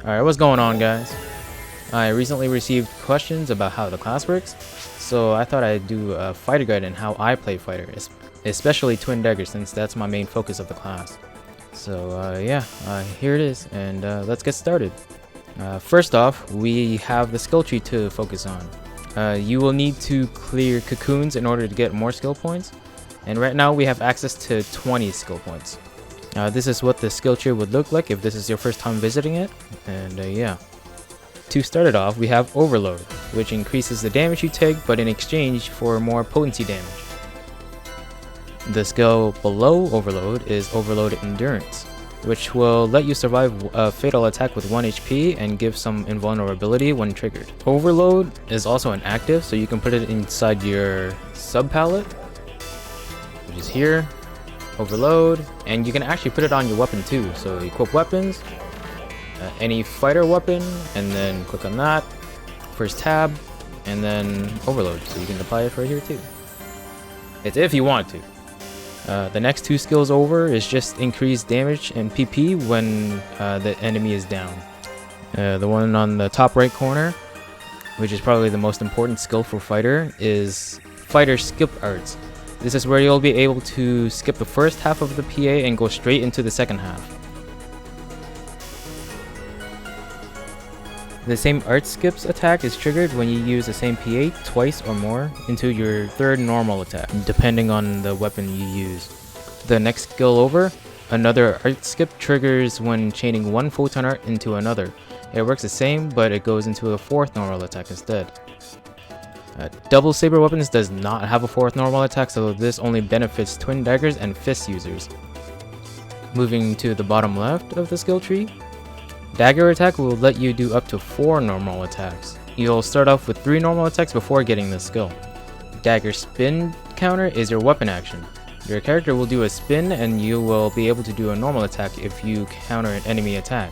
Alright, what's going on, guys? I recently received questions about how the class works, so I thought I'd do a fighter guide on how I play fighter, especially Twin Daggers, since that's my main focus of the class. So here it is, and let's get started. First off, we have the skill tree to focus on. You will need to clear cocoons in order to get more skill points, and right now we have access to 20 skill points. This is what the skill tree would look like if this is your first time visiting it, and To start it off, we have Overload, which increases the damage you take, but in exchange for more potency damage. The skill below Overload is Overload Endurance, which will let you survive a fatal attack with 1 HP and give some invulnerability when triggered. Overload is also an active, so you can put it inside your sub palette, which is here. Overload, and you can actually put it on your weapon too. So equip weapons, any fighter weapon, and then click on that, first tab, and then Overload, so you can apply it right here too. It's if you want to. The next two skills over is just increased damage and PP when the enemy is down. The one on the top right corner, which is probably the most important skill for fighter, is Fighter Skip Arts. This is where you'll be able to skip the first half of the PA and go straight into the second half. The same art skips attack is triggered when you use the same PA twice or more into your third normal attack, depending on the weapon you use. The next skill over, another art skip triggers when chaining one photon art into another. It works the same, but it goes into a fourth normal attack instead. Double Saber weapons does not have a fourth normal attack, so this only benefits Twin Daggers and Fist users. Moving to the bottom left of the skill tree, Dagger attack will let you do up to 4 normal attacks. You'll start off with 3 normal attacks before getting this skill. Dagger spin counter is your weapon action. Your character will do a spin and you will be able to do a normal attack if you counter an enemy attack.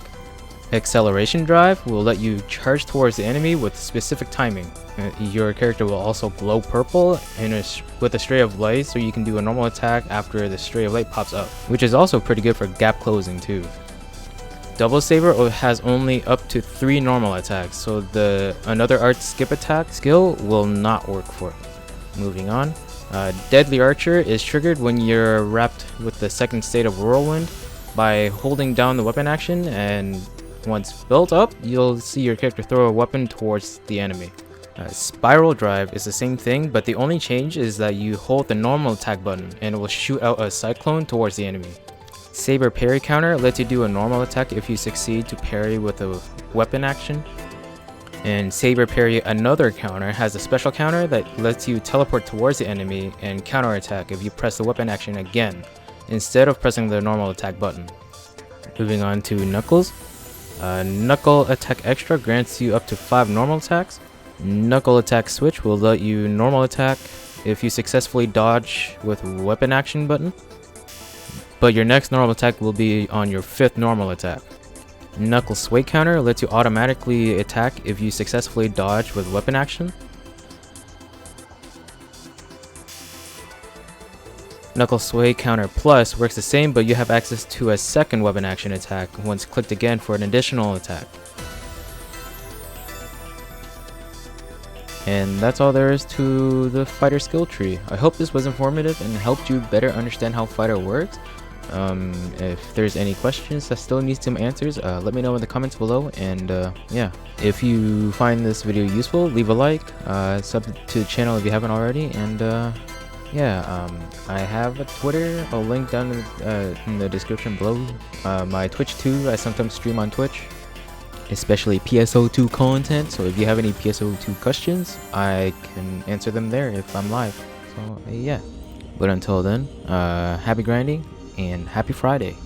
Acceleration drive will let you charge towards the enemy with specific timing. Your character will also glow purple with a stray of light, so you can do a normal attack after the stray of light pops up, which is also pretty good for gap closing too. Double Saber has only up to 3 normal attacks, so another art skip attack skill will not work for it. Moving on, Deadly Archer is triggered when you're wrapped with the second state of Whirlwind by holding down the weapon action, and once built up, you'll see your character throw a weapon towards the enemy. Spiral Drive is the same thing, but the only change is that you hold the normal attack button and it will shoot out a cyclone towards the enemy. Saber Parry Counter lets you do a normal attack if you succeed to parry with a weapon action. And Saber Parry Another Counter has a special counter that lets you teleport towards the enemy and counter attack if you press the weapon action again, instead of pressing the normal attack button. Moving on to Knuckles. Knuckle Attack Extra grants you up to 5 normal attacks. Knuckle Attack Switch will let you normal attack if you successfully dodge with weapon action button, but your next normal attack will be on your 5th normal attack. Knuckle Sway Counter lets you automatically attack if you successfully dodge with weapon action. Knuckle Sway Counter Plus works the same, but you have access to a second weapon action attack once clicked again for an additional attack. And that's all there is to the fighter skill tree. I hope this was informative and helped you better understand how fighter works. If there's any questions that still need some answers, let me know in the comments below, and if you find this video useful, leave a like, sub to the channel if you haven't already, and I have a Twitter, I'll link down in the description below. My Twitch too, I sometimes stream on Twitch, especially PSO2 content, so if you have any PSO2 questions, I can answer them there if I'm live. So but until then, happy grinding and happy Friday.